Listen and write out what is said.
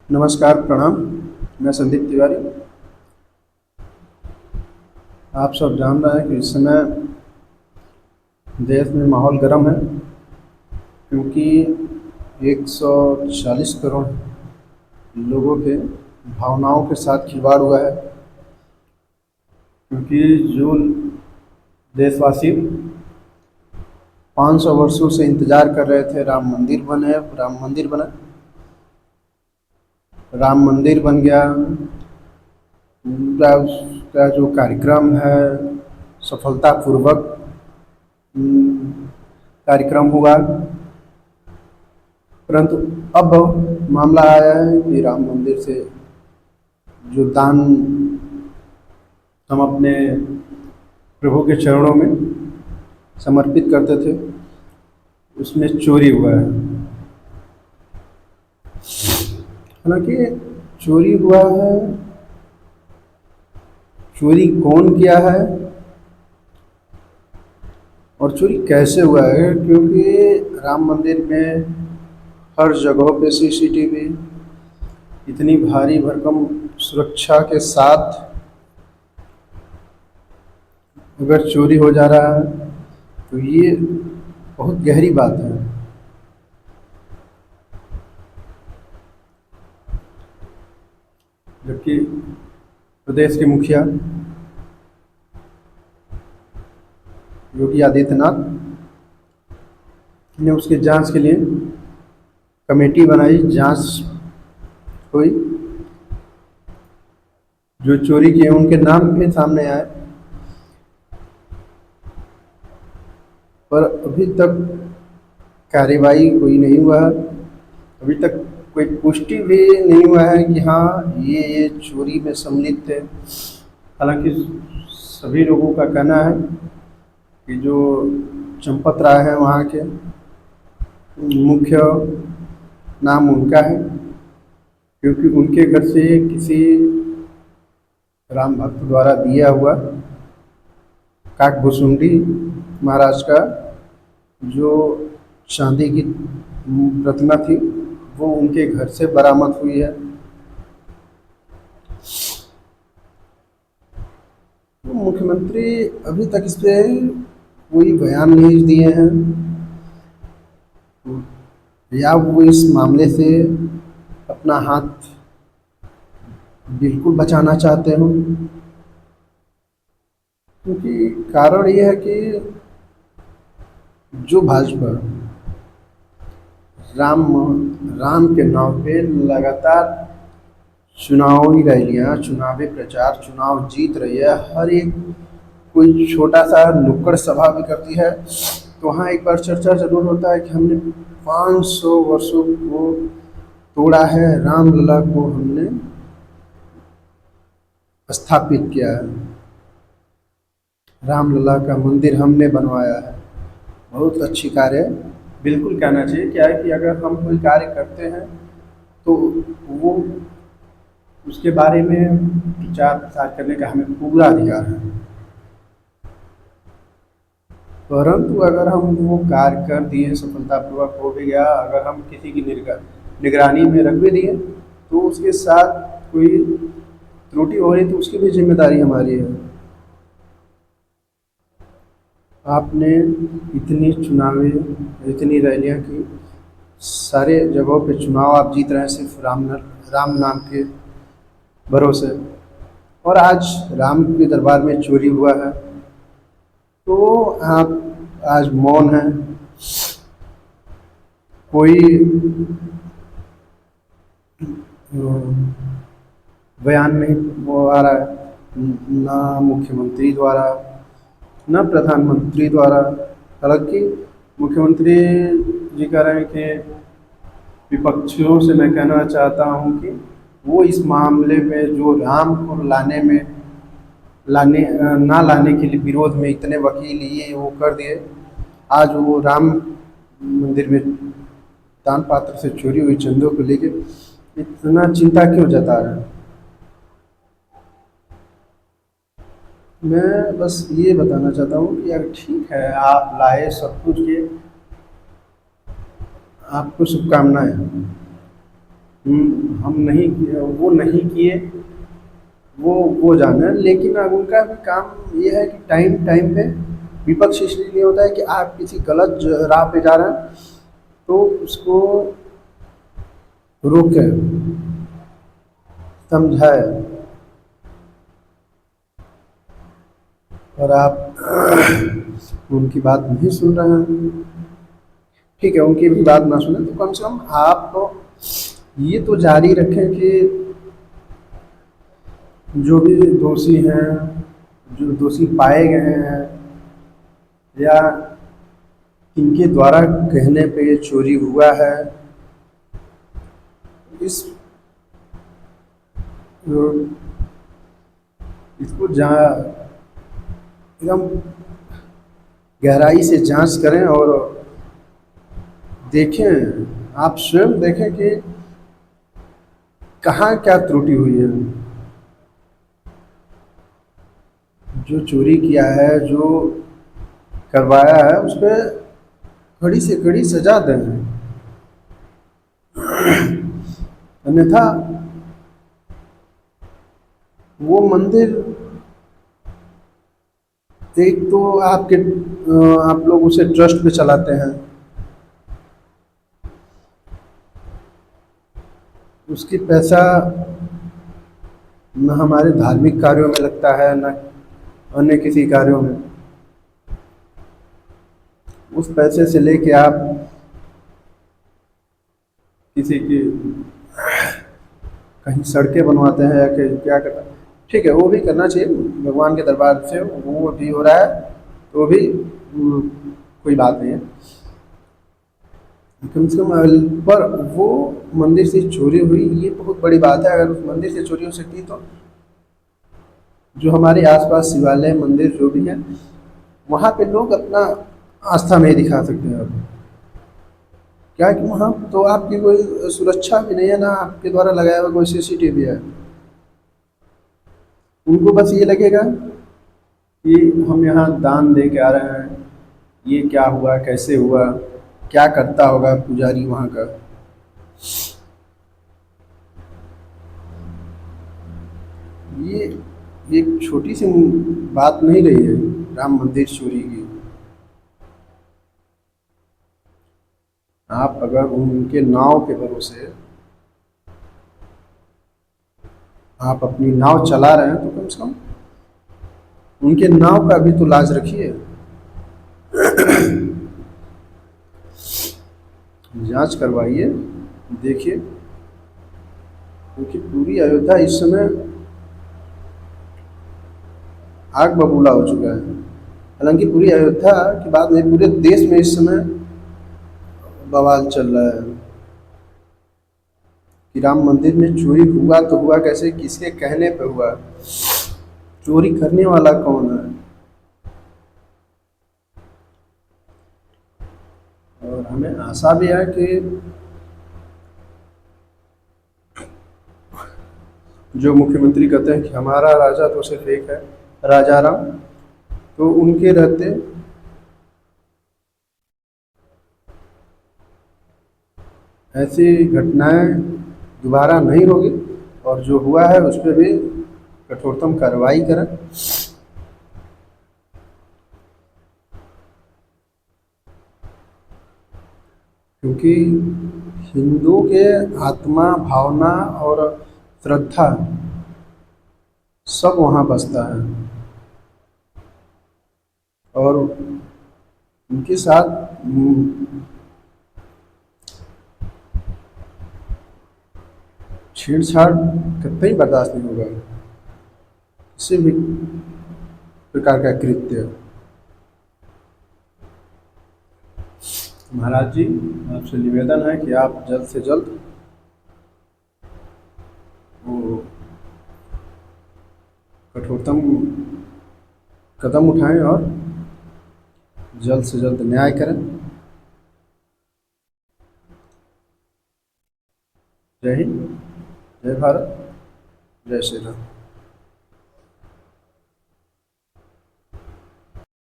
नमस्कार, प्रणाम। मैं संदीप तिवारी। आप सब जान रहे हैं कि इस समय देश में माहौल गर्म है, क्योंकि 140 करोड़ लोगों के भावनाओं के साथ खिलवाड़ हुआ है। क्योंकि जो देशवासी 500 वर्षों से इंतजार कर रहे थे, राम मंदिर बने, राम मंदिर बना, राम मंदिर बन गया। पूरा उसका जो कार्यक्रम है सफलतापूर्वक कार्यक्रम हुआ। परंतु अब मामला आया है कि राम मंदिर से जो दान हम अपने प्रभु के चरणों में समर्पित करते थे, उसमें चोरी हुआ है। हालांकि चोरी हुआ है, चोरी कौन किया है और चोरी कैसे हुआ है, क्योंकि राम मंदिर में हर जगहों पे सीसीटीवी, इतनी भारी भरकम सुरक्षा के साथ अगर चोरी हो जा रहा है तो ये बहुत गहरी बात है। जबकि प्रदेश के मुखिया योगी आदित्यनाथ ने उसकी जांच के लिए कमेटी बनाई, जांच हुई। जो चोरी किए उनके नाम भी सामने आए, पर अभी तक कार्रवाई कोई नहीं हुआ है। अभी तक कोई पुष्टि भी नहीं हुआ है कि हाँ ये चोरी में सम्मिलित थे। हालांकि सभी लोगों का कहना है कि जो चंपत राय है वहाँ के मुख्य, नाम उनका है, क्योंकि उनके घर से किसी राम भक्त द्वारा दिया हुआ काकभुसुंडी महाराज का जो चांदी की प्रतिमा थी वो उनके घर से बरामद हुई है। तो मुख्यमंत्री अभी तक इस पे कोई बयान नहीं दिए हैं, या वो इस मामले से अपना हाथ बिल्कुल बचाना चाहते हो। क्योंकि कारण ये है कि जो भाजपा राम के नाम पे लगातार चुनावी रैलियाँ, चुनावी प्रचार, चुनाव जीत रही है, हर एक कोई छोटा सा नुक्कड़ सभा भी करती है तो वहाँ एक बार चर्चा जरूर होता है कि हमने 500 वर्षों को तोड़ा है, रामलला को हमने स्थापित किया है, रामलला का मंदिर हमने बनवाया है। बहुत अच्छी कार्य है, बिल्कुल कहना चाहिए। क्या है कि अगर हम कोई कार्य करते हैं तो वो उसके बारे में प्रचार प्रसार करने का हमें पूरा अधिकार है। परंतु अगर हम वो कार्य कर दिए, सफलतापूर्वक हो भी गया, अगर हम किसी की निगरानी में रख भी दिए तो उसके साथ कोई त्रुटि हो रही तो उसकी भी जिम्मेदारी हमारी है। आपने इतनी चुनावी, इतनी रैलियाँ की, सारे जगहों पे चुनाव आप जीत रहे हैं सिर्फ राम नाम के भरोसे, और आज राम के दरबार में चोरी हुआ है तो आप आज मौन है, कोई बयान नहीं वो आ रहा है, ना मुख्यमंत्री द्वारा, ना प्रधानमंत्री द्वारा। हालांकि मुख्यमंत्री जी कह रहे हैं कि विपक्षियों से मैं कहना चाहता हूं कि वो इस मामले में जो राम को ना लाने के लिए विरोध में इतने वकील ये वो कर दिए, आज वो राम मंदिर में दान पात्र से चोरी हुई चंदों को लेके इतना चिंता क्यों जता रहे हैं। मैं बस ये बताना चाहता हूँ कि यार ठीक है, आप लाए सब कुछ, ये आपको शुभकामनाएं। हम नहीं किए, वो नहीं किए, वो जाने। लेकिन अब उनका भी काम ये है कि टाइम टाइम पे, विपक्ष इसलिए होता है कि आप किसी गलत राह पे जा रहे हैं तो उसको रोके, समझाए। और आप उनकी बात नहीं सुन रहे हैं, ठीक है, उनकी भी बात ना सुने तो कम से कम आप तो ये तो जारी रखें कि जो भी दोषी हैं, जो दोषी पाए गए हैं, या इनके द्वारा कहने पे ये चोरी हुआ है, इस इसको एकदम गहराई से जांच करें और देखें, आप स्वयं देखें कि कहाँ क्या त्रुटि हुई है। जो चोरी किया है, जो करवाया है, उस पर कड़ी से कड़ी सजा दें, अन्यथा वो मंदिर, एक तो आप लोग उसे ट्रस्ट पे चलाते हैं, उसकी पैसा न हमारे धार्मिक कार्यों में लगता है, न अन्य किसी कार्यों में। उस पैसे से लेके आप किसी की कहीं सड़कें बनवाते हैं या कहीं क्या करते हैं, ठीक है, वो भी करना चाहिए, भगवान के दरबार से वो भी हो रहा है तो वो भी कोई बात नहीं है। कम से कम पर वो मंदिर से चोरी हुई, ये बहुत बड़ी बात है। अगर उस मंदिर से चोरी हो सकती तो जो हमारे आसपास शिवालय मंदिर जो भी है, वहाँ पे लोग अपना आस्था नहीं दिखा सकते हैं अब। क्या कि वहाँ तो आपकी कोई सुरक्षा भी नहीं है, ना आपके द्वारा लगाया हुआ कोई सीसीटीवी है। उनको बस ये लगेगा कि हम यहाँ दान दे के आ रहे हैं, ये क्या हुआ, कैसे हुआ, क्या करता होगा पुजारी वहाँ का। ये एक छोटी सी बात नहीं रही है राम मंदिर चोरी की। आप अगर उनके नाव के भरोसे आप अपनी नाव चला रहे हैं तो कम से कम उनके नाव का भी तो लाज रखिए। जांच करवाइए, देखिए, क्योंकि पूरी अयोध्या इस समय आग बबूला हो चुका है। हालांकि पूरी अयोध्या की बात नहीं, पूरे देश में इस समय बवाल चल रहा है कि राम मंदिर में चोरी हुआ तो हुआ कैसे, किसके कहने पे हुआ, चोरी करने वाला कौन है। और हमें आशा भी है कि जो मुख्यमंत्री कहते हैं कि हमारा राजा तो सिर्फ एक है, राजा राम, तो उनके रहते ऐसी घटनाएं दोबारा नहीं होगी, और जो हुआ है उस पर भी कठोरतम कार्रवाई करें। क्योंकि हिंदुओं के आत्मा, भावना और श्रद्धा सब वहाँ बसता है, और उनके साथ छेड़छाड़ कतई बर्दाश्त नहीं होगा, किसी भी प्रकार का कृत्य। महाराज जी, आपसे निवेदन है कि आप जल्द से जल्द वो कठोरतम कदम उठाएं और जल्द से जल्द न्याय करें। जय हिंद, जय भारत, जय श्री राम।